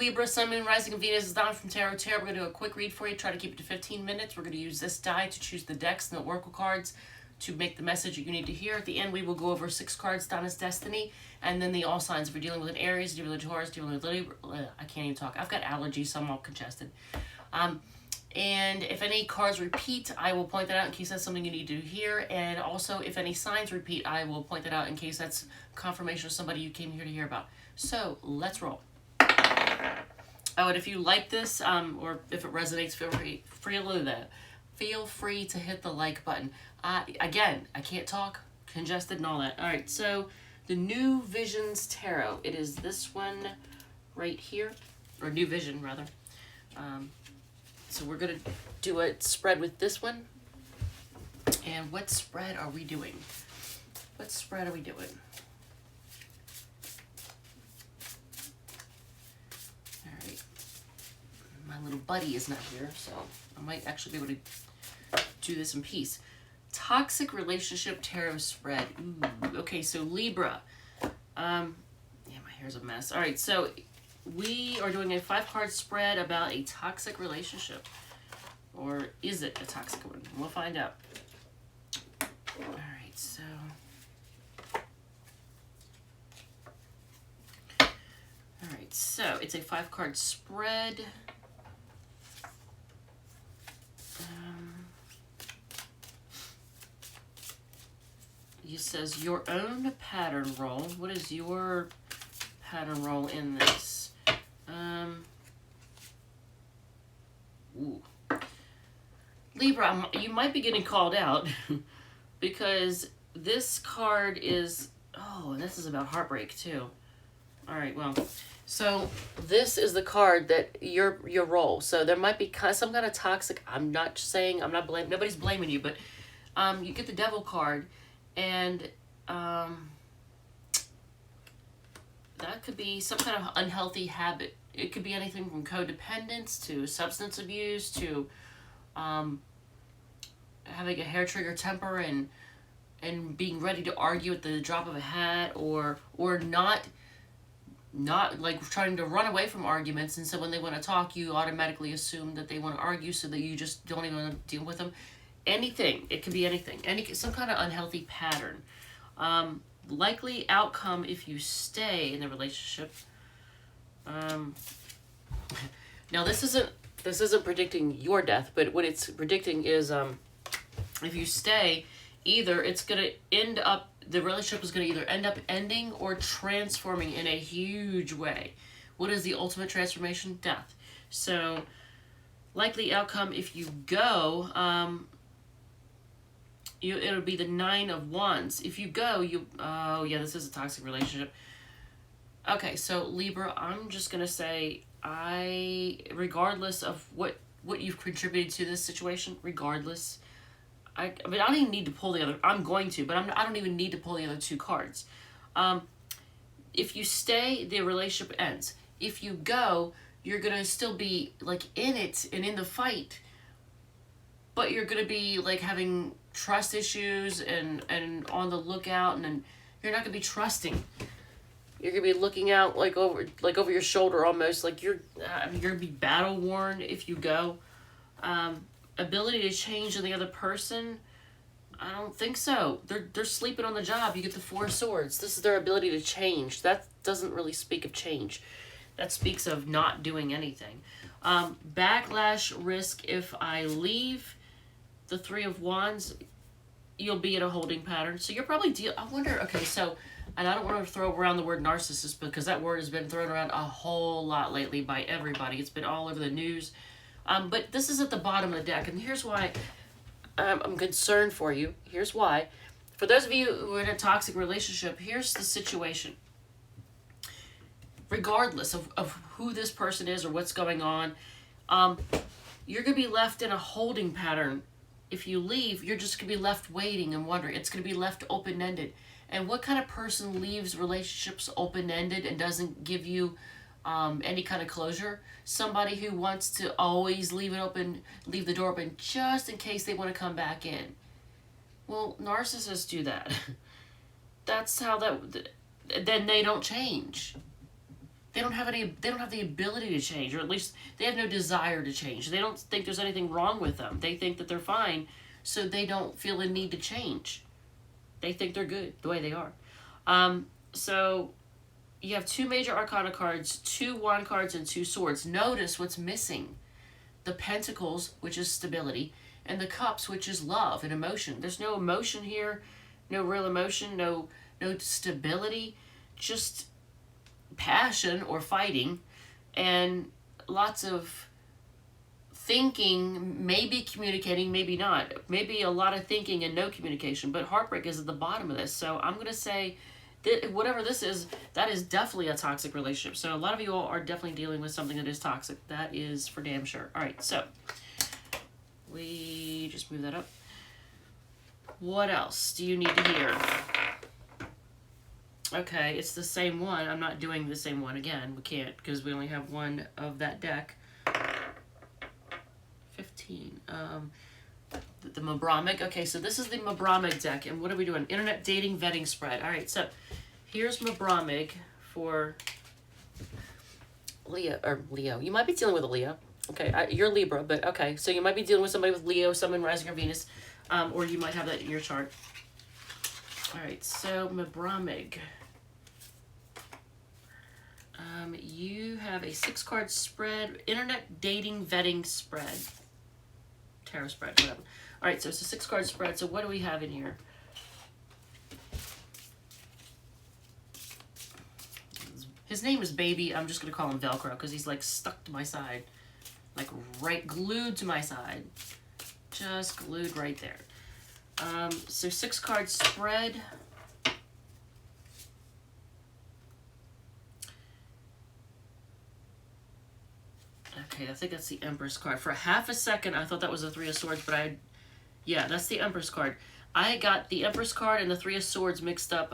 Libra, Sun, Moon, Rising, and Venus is Donna from Tarot. We're going to do a quick read for you. Try to keep it to 15 minutes. We're going to use this die to choose the decks and the oracle cards to make the message that you need to hear. At the end, we will go over 6 cards, Donna's Destiny, and then the all signs. If you're dealing with an Aries, dealing with a Taurus, dealing with Libra, I can't even talk. I've got allergies, so I'm all congested. And if any cards repeat, I will point that out in case that's something you need to hear. And also, if any signs repeat, I will point that out in case that's confirmation of somebody you came here to hear about. So, let's roll. Oh, and if you like this, or if it resonates, feel free to hit the like button. Again, I can't talk, congested and all that. All right, so the New Visions Tarot. It is this one right here, or New Vision, rather. So we're going to do a spread with this one. And what spread are we doing? What spread are we doing? All right. My little buddy is not here, so I might actually be able to do this in peace. Toxic Relationship Tarot Spread. Ooh, okay, so Libra. Yeah, my hair's a mess. All right, so we are doing a 5-card spread about a toxic relationship. Or is it a toxic one? We'll find out. All right, so... All right, so it's a 5-card spread. It says your own pattern roll. What is your pattern roll in this? Ooh. Libra, you might be getting called out because this card is, oh, and this is about heartbreak too. All right, well, so this is the card that your role. So there might be some kind of toxic. I'm not saying, I'm not blaming, nobody's blaming you, but you get the Devil card, and that could be some kind of unhealthy habit. It could be anything from codependence to substance abuse to having a hair trigger temper and being ready to argue at the drop of a hat, or not like trying to run away from arguments, and so when they want to talk, you automatically assume that they want to argue, so that you just don't even want to deal with them. Anything. It could be anything. Some kind of unhealthy pattern. Likely outcome if you stay in the relationship. Now this isn't predicting your death, but what it's predicting is if you stay, either it's gonna end up, the relationship is gonna either end up ending or transforming in a huge way. What is the ultimate transformation? Death. So likely outcome if you go, it'll be the 9 of Wands. If you go, oh yeah, this is a toxic relationship. Okay, so Libra, I'm just gonna say, regardless of what you've contributed to this situation, regardless, I mean, I don't even need to pull the other, I'm going to, but I don't even need to pull the other 2 cards. If you stay, the relationship ends. If you go, you're gonna still be like in it and in the fight, but you're gonna be like having trust issues and on the lookout, and you're not gonna be trusting. You're gonna be looking out like over your shoulder almost, like you're gonna be battle worn if you go. Ability to change in the other person, I don't think so. They're sleeping on the job. You get the 4 of Swords. This is their ability to change. That doesn't really speak of change. That speaks of not doing anything. Backlash risk if I leave. The 3 of Wands, you'll be in a holding pattern. So you're probably I wonder, okay, so, and I don't want to throw around the word narcissist because that word has been thrown around a whole lot lately by everybody. It's been all over the news. But this is at the bottom of the deck, and here's why I'm concerned for you. Here's why. For those of you who are in a toxic relationship, here's the situation. Regardless of who this person is or what's going on, you're going to be left in a holding pattern. If you leave, you're just going to be left waiting and wondering. It's going to be left open-ended. And what kind of person leaves relationships open-ended and doesn't give you any kind of closure? Somebody who wants to always leave the door open just in case they want to come back in. Well, narcissists do that. That's how then they don't change. They don't have the ability to change, or at least they have no desire to change. They don't think there's anything wrong with them. They think that they're fine, so they don't feel a need to change. They think they're good the way they are. So you have 2 major arcana cards, 2 wand cards, and 2 swords. Notice what's missing. The pentacles, which is stability, and the cups, which is love and emotion. There's no emotion here, no real emotion, no stability, just passion or fighting, and lots of thinking, maybe communicating, maybe not. Maybe a lot of thinking and no communication, but heartbreak is at the bottom of this. So I'm going to say that whatever this is, that is definitely a toxic relationship. So a lot of you all are definitely dealing with something that is toxic. That is for damn sure. All right, so we just move that up. What else do you need to hear? Okay, it's the same one. I'm not doing the same one again. We can't because we only have one of that deck. 15. The Mausolea. Okay, so this is the Mausolea deck. And what are we doing? Internet dating vetting spread. All right, so here's Mausolea for Leo. You might be dealing with a Leo. Okay, you're Libra, but okay. So you might be dealing with somebody with Leo, Sun, Rising, or Venus. Or you might have that in your chart. All right, so Mausolea. You have a 6-card spread, internet dating vetting spread, tarot spread, whatever. All right, so it's a 6-card spread. So what do we have in here? His name is Baby. I'm just gonna call him Velcro because he's like stuck to my side, like right glued to my side, just glued right there. So 6-card spread. Okay, I think that's the Empress card. For half a second, I thought that was the 3 of Swords, but yeah, that's the Empress card. I got the Empress card and the 3 of Swords mixed up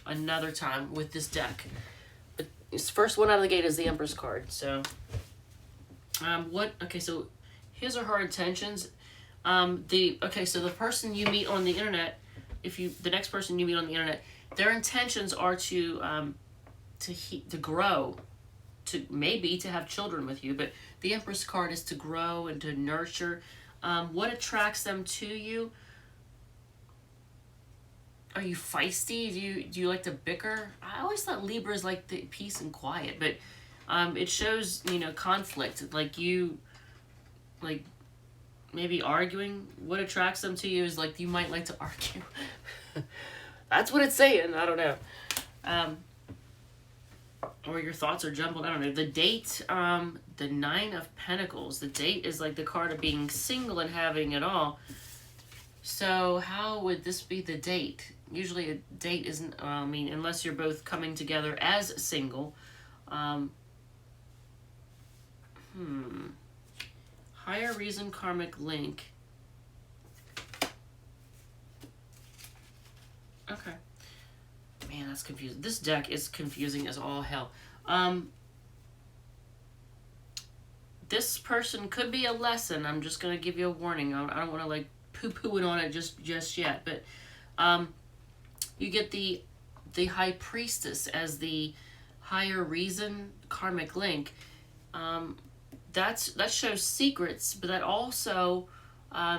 another time with this deck. But this first one out of the gate is the Empress card. So, okay, so his or her intentions. So the person you meet on the internet, the next person you meet on the internet, their intentions are to grow, to have children with you, but the Empress card is to grow and to nurture. What attracts them to you? Are you feisty? Do you like to bicker? I always thought Libras like the peace and quiet, but it shows conflict. Like you, like maybe arguing. What attracts them to you is like you might like to argue. That's what it's saying. I don't know. Or your thoughts are jumbled. I don't know. The date, the 9 of Pentacles. The date is like the card of being single and having it all. So how would this be the date? Usually a date isn't, unless you're both coming together as single. Higher reason, karmic link. Okay. Man, that's confusing. This deck is confusing as all hell. This person could be a lesson. I'm just going to give you a warning. I don't want to like poo-poo it on it just yet. But you get the High Priestess as the higher reason, karmic link. That shows secrets, but that also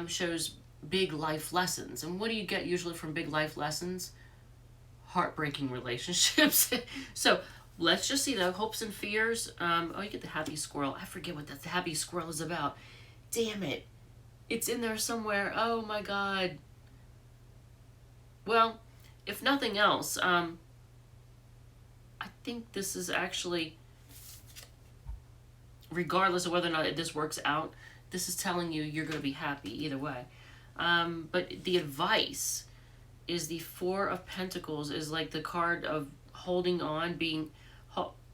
shows big life lessons. And what do you get usually from big life lessons? Heartbreaking relationships. So let's just see the hopes and fears. You get the happy squirrel. I forget what the happy squirrel is about. Damn it. It's in there somewhere. Oh my God. Well, if nothing else, I think this is actually, regardless of whether or not this works out, this is telling you you're going to be happy either way. But the advice is the 4 of Pentacles is like the card of holding on,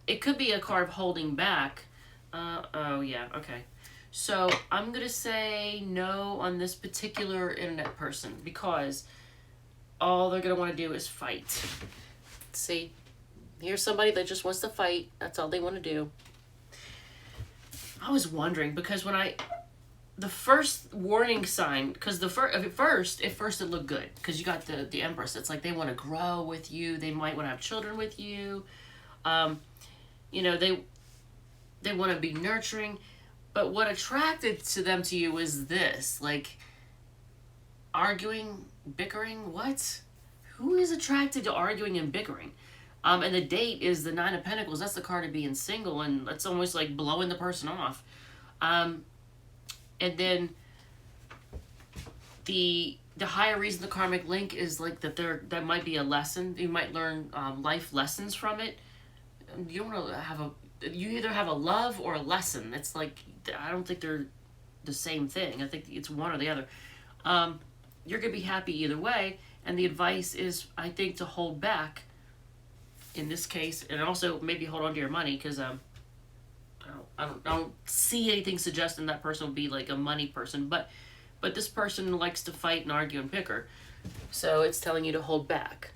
it could be a card of holding back. Oh yeah, okay. So I'm going to say no on this particular internet person because all they're going to want to do is fight. See, here's somebody that just wants to fight. That's all they want to do. I was wondering because the first warning sign, because at first it looked good because you got the Empress. It's like they want to grow with you. They might want to have children with you. you know, they want to be nurturing, but what attracted to them to you is this, like, arguing, bickering. What? Who is attracted to arguing and bickering? And the date is the Nine of Pentacles. That's the card of being single, and that's almost like blowing the person off. And then the higher reason, the karmic link, is like that might be a lesson. You might learn life lessons from it. You don't want to have you either have a love or a lesson. It's like, I don't think they're the same thing. I think it's one or the other. You're going to be happy either way. And the advice is, I think, to hold back in this case, and also maybe hold on to your money, because I don't see anything suggesting that person will be like a money person, but this person likes to fight and argue and bicker, so it's telling you to hold back.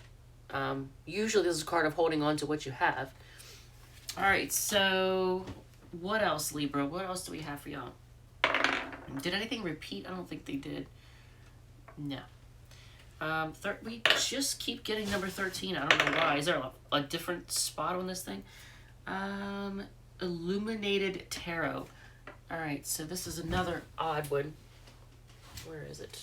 Usually this is a card of holding on to what you have. All right, so what else, Libra? What else do we have for y'all? Did anything repeat? I don't think they did. No. We just keep getting number 13. I don't know why. Is there a different spot on this thing? Illuminated Tarot. Alright, so this is another odd one. Where is it?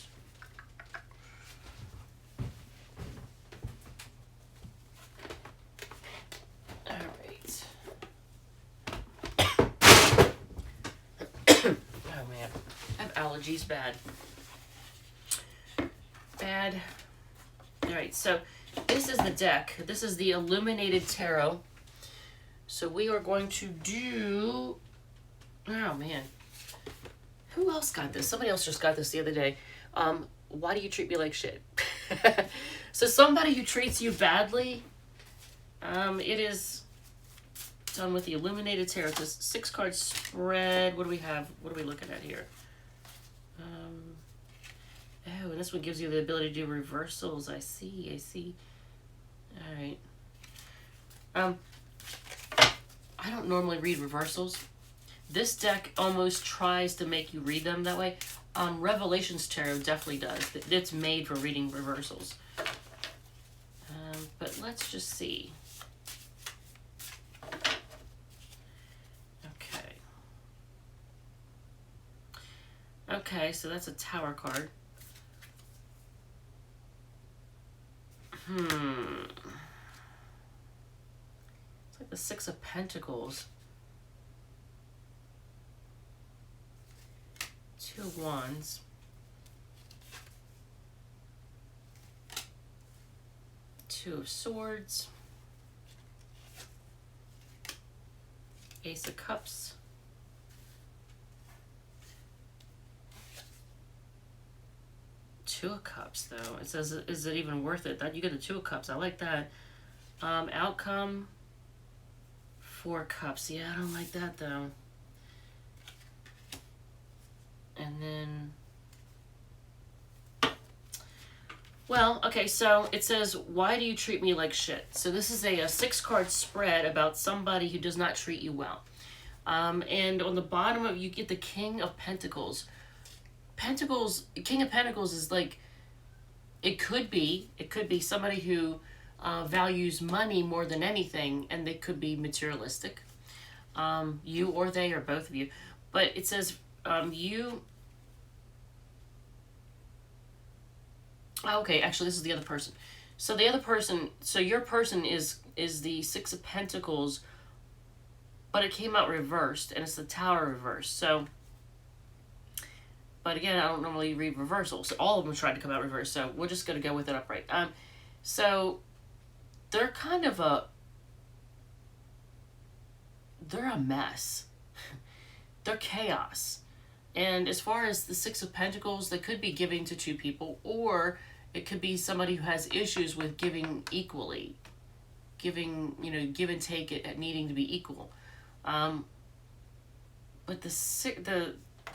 Alright. Oh man. I have allergies bad. Alright, so this is the deck. This is the Illuminated Tarot. So we are going to do... Oh, man. Who else got this? Somebody else just got this the other day. Why do you treat me like shit? So somebody who treats you badly, it is done with the Illuminated Tarot. It's a 6-card spread. What do we have? What are we looking at here? Oh, and this one gives you the ability to do reversals. I see. All right. I don't normally read reversals. This deck almost tries to make you read them that way. Revelations Tarot definitely does. It's made for reading reversals. But let's just see. Okay, so that's a Tower card. It's like the Six of Pentacles. 2 of Wands. Two of Swords. Ace of Cups. Two of Cups, though. It says, is it even worth it? That you get the Two of Cups. I like that. Outcome. 4 Cups. Yeah, I don't like that, though. And then... Well, okay, so it says, why do you treat me like shit? So this is a 6-card spread about somebody who does not treat you well. And on the bottom of you get the King of Pentacles. King of Pentacles is like, it could be somebody who values money more than anything, and they could be materialistic. You or they, or both of you. But it says, okay, actually, this is the other person. So the other person, so your person is the Six of Pentacles, but it came out reversed, and it's the Tower reversed. So, but again, I don't normally read reversals. All of them tried to come out reversed, so we're just going to go with it upright. So they're kind of they're a mess. They're chaos. And as far as the Six of Pentacles, they could be giving to 2 people, or it could be somebody who has issues with giving equally. Giving, give and take it, needing to be equal. But the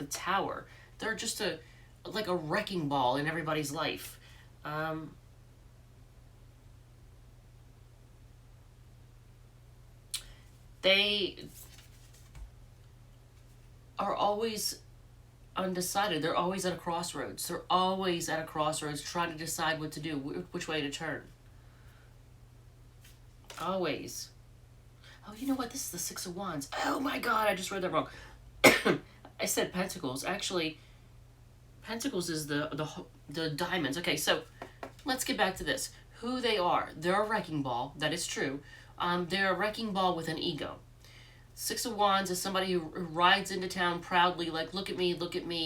Tower, they're just like a wrecking ball in everybody's life. They are always undecided. They're always at a crossroads. They're always at a crossroads trying to decide what to do, which way to turn. Always. Oh, you know what? This is the Six of Wands. Oh my God, I just read that wrong. I said Pentacles. Actually, Pentacles is the diamonds. Okay, so let's get back to this. Who they are. They're a wrecking ball. That is true. They're a wrecking ball with an ego. Six of Wands is somebody who rides into town proudly, like, look at me,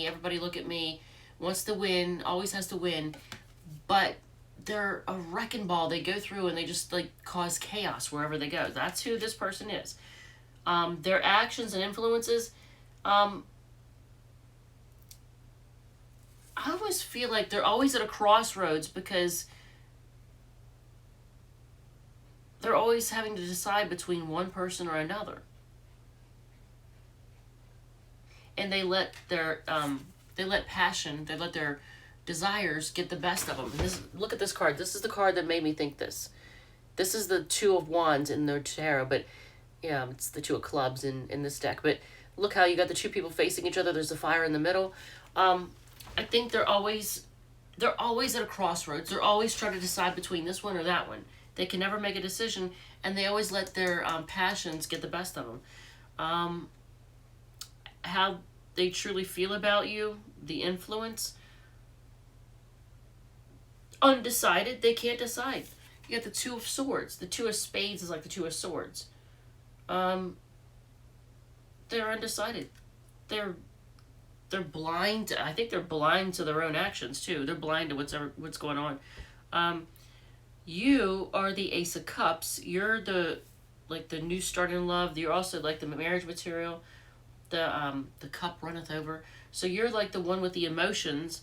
everybody look at me, wants to win, always has to win, but they're a wrecking ball. They go through and they just, like, cause chaos wherever they go. That's who this person is. Their actions and influences, I always feel like they're always at a crossroads because they're always having to decide between one person or another. And they let their passion, they let their desires get the best of them. And look at this card. This is the card that made me think this. This is the Two of Wands in the tarot, but yeah, it's the Two of Clubs in this deck. But look how you got the two people facing each other. There's a fire in the middle. I think they're always at a crossroads. They're always trying to decide between this one or that one. They can never make a decision, and they always let their passions get the best of them. How they truly feel about you, the influence, undecided. They can't decide. You got the Two of Swords. The Two of Spades is like the Two of Swords. They're undecided. They're blind. I think they're blind to their own actions too. They're blind to what's going on. You are the Ace of Cups. You're the new start in love. You're also like the marriage material. The cup runneth over. So you're like the one with the emotions.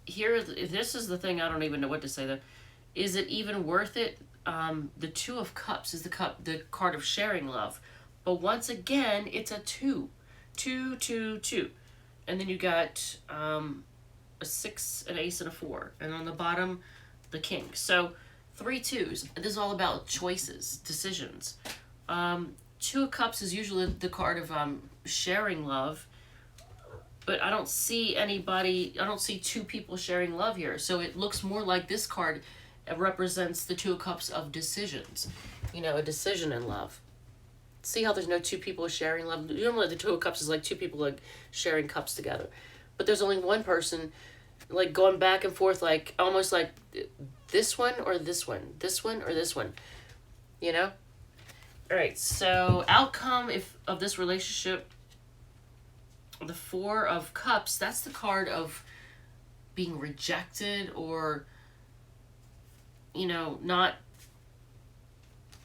Here, if this is the thing, I don't even know what to say though. Is it even worth it? The Two of Cups is the card of sharing love. But once again, it's a 2. 2, 2, 2. And then you got a 6, an ace, and a 4. And on the bottom, the king. So 3 2s. This is all about choices, decisions. Two of Cups is usually the card of sharing love, but I don't see two people sharing love here. So it looks more like this card represents the Two of Cups of decisions. A decision in love. See how there's no two people sharing love? Normally the Two of Cups is like two people like sharing cups together. But there's only one person like going back and forth, like almost like this one or this one, this one or this one. Alright, so outcome of this relationship, the Four of Cups, that's the card of being rejected or, not.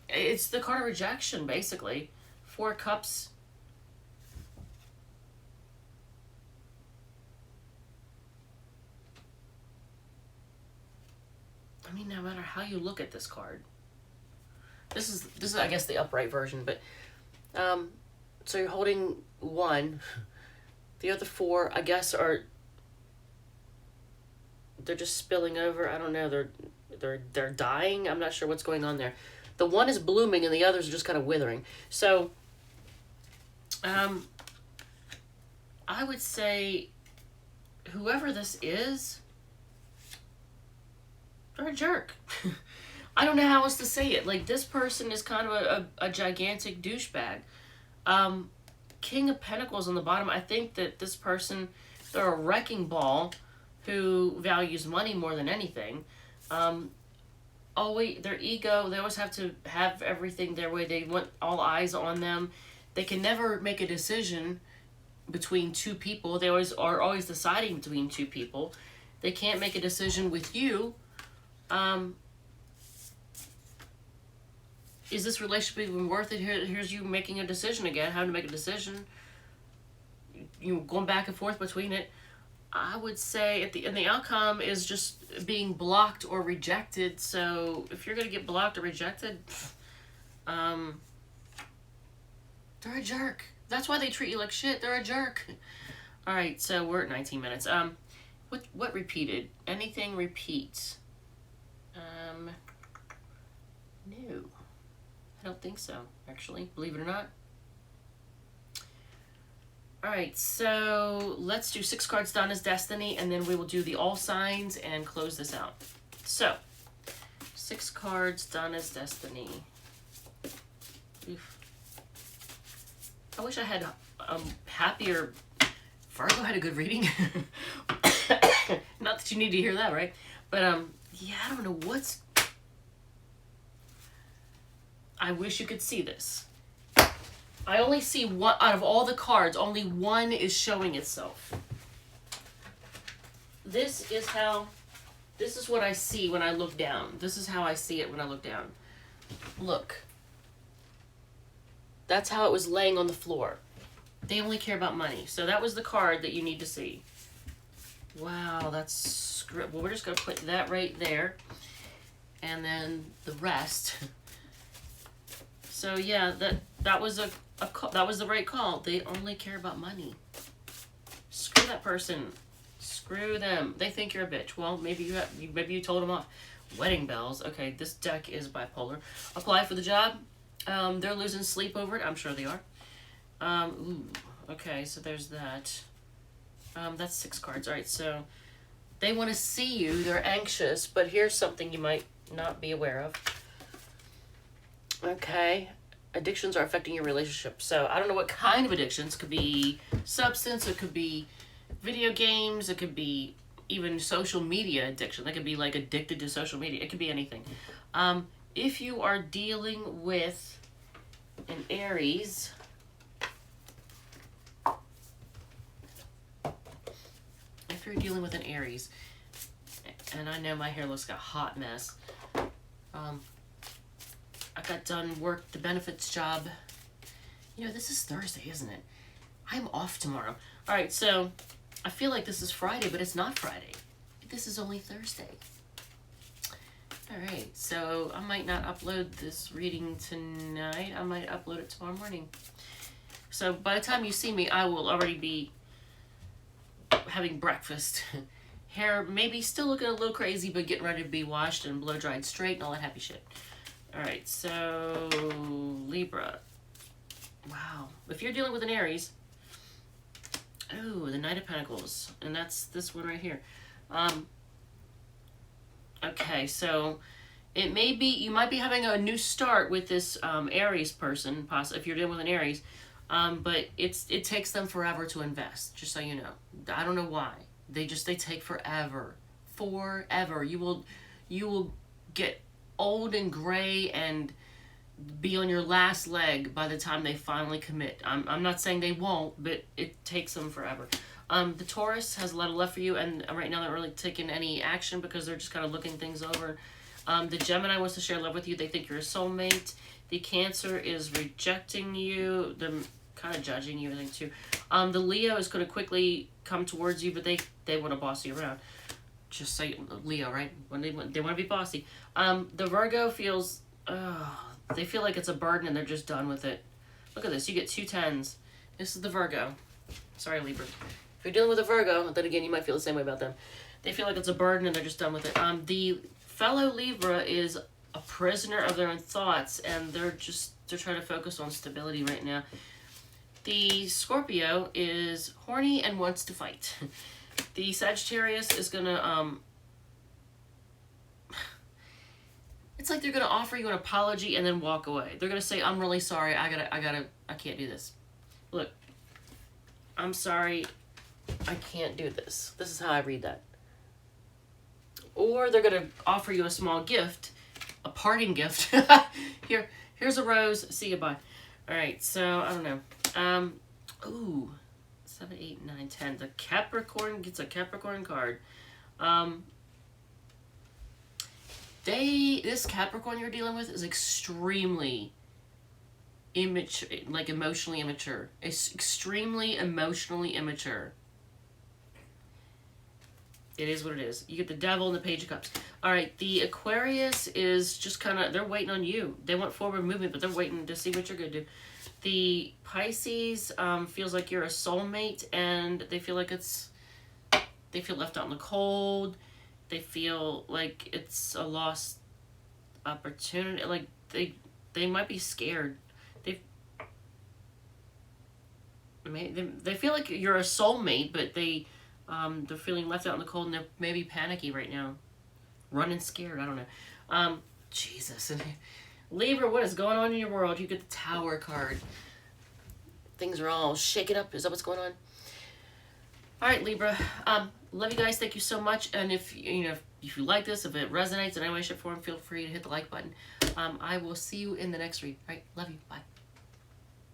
It's the card of rejection, basically. 4 Cups. I mean, no matter how you look at this card. This is I guess the upright version, but so you're holding 1. The other 4, I guess, they're just spilling over. I don't know. They're dying. I'm not sure what's going on there. The 1 is blooming and the others are just kind of withering. So I would say whoever this is, they're a jerk. I don't know how else to say it. Like, this person is kind of a gigantic douchebag. King of Pentacles on the bottom. I think that this person, they're a wrecking ball who values money more than anything. Their ego, they always have to have everything their way. They want all eyes on them. They can never make a decision between two people. They are always deciding between two people. They can't make a decision with you. Is this relationship even worth it? Here's you making a decision again, having to make a decision. You going back and forth between it. I would say and the outcome is just being blocked or rejected. So if you're gonna get blocked or rejected, they're a jerk. That's why they treat you like shit. They're a jerk. All right, so we're at 19 minutes. What repeated? Anything repeats? No. I don't think so, actually, believe it or not. Alright, so let's do 6 cards Donna's Destiny, and then we will do the all signs and close this out. So, 6 cards Donna's Destiny. Oof. I wish I had happier. Virgo had a good reading. Not that you need to hear that, right? But yeah, I don't know what's. I wish you could see this. I only see one out of all the cards. Only one is showing itself. This is what I see when I look down. This is how I see it when I look down. Look. That's how it was laying on the floor. They only care about money. So that was the card that you need to see. Wow, that's... Well, we're just going to put that right there. And then the rest. So yeah, that was that was the right call. They only care about money. Screw that person. Screw them. They think you're a bitch. Well, maybe you told them off. Wedding bells. Okay, this deck is bipolar. Apply for the job. They're losing sleep over it. I'm sure they are. Ooh. Okay, so there's that. That's 6 cards. All right, so they want to see you. They're anxious, but here's something you might not be aware of. Okay. Addictions are affecting your relationship. So I don't know what kind of addictions. Could be substance. It could be video games. It could be even social media addiction. They could be like addicted to social media. It could be anything. If you are dealing with an Aries, and I know my hair looks like a hot mess. I got done work the benefits job. You know, this is Thursday, isn't it? I'm off tomorrow. All right, so I feel like this is Friday, but it's not Friday. This is only Thursday. All right, so I might not upload this reading tonight. I might upload it tomorrow morning. So by the time you see me, I will already be having breakfast. Hair maybe still looking a little crazy, but getting ready to be washed and blow dried straight and all that happy shit. All right, so Libra. Wow. If you're dealing with an Aries, oh, the Knight of Pentacles, and that's this one right here. Okay, so it may be, you might be having a new start with this Aries person, if you're dealing with an Aries, but it takes them forever to invest, just so you know. I don't know why. They take forever. Forever. You will get old and gray and be on your last leg by the time they finally commit. I'm not saying they won't, but it takes them forever. The Taurus has a lot of love for you, and right now they're not really taking any action because they're just kind of looking things over. The Gemini wants to share love with you. They think you're a soulmate. The Cancer is rejecting you. They're kind of judging you, I think, too. The Leo is going to quickly come towards you, but they want to boss you around. Just say Leo, right? When they want to be bossy. The Virgo feels... they feel like it's a burden and they're just done with it. Look at this. You get 2 10s. This is the Virgo. Sorry, Libra. If you're dealing with a Virgo, then again, you might feel the same way about them. They feel like it's a burden and they're just done with it. The fellow Libra is a prisoner of their own thoughts, and they're trying to focus on stability right now. The Scorpio is horny and wants to fight. The Sagittarius is gonna it's like they're gonna offer you an apology and then walk away. They're gonna say, "I'm really sorry. I can't do this. Look, I'm sorry. I can't do this." This is how I read that. Or they're gonna offer you a small gift, a parting gift. Here's a rose. See you, bye. All right. So I don't know. Ooh, 7, 8, 9, 10. The Capricorn gets a Capricorn card. This Capricorn you're dealing with is extremely immature, like emotionally immature. It's extremely emotionally immature. It is what it is. You get the Devil and the Page of Cups. All right, the Aquarius is just kind of, they're waiting on you. They want forward movement, but they're waiting to see what you're going to do. The Pisces feels like you're a soulmate, and they feel like they feel left out in the cold. They feel like it's a lost opportunity. Like they might be scared. They feel like you're a soulmate, but they're feeling left out in the cold, and they're maybe panicky right now, running scared. I don't know. Jesus. And Libra, what is going on in your world? You get the Tower card. Things are all shaken up. Is that what's going on? All right, Libra. Love you guys. Thank you so much. And if if you like this, if it resonates in any way, shape, form, feel free to hit the like button. I will see you in the next read. All right. Love you. Bye.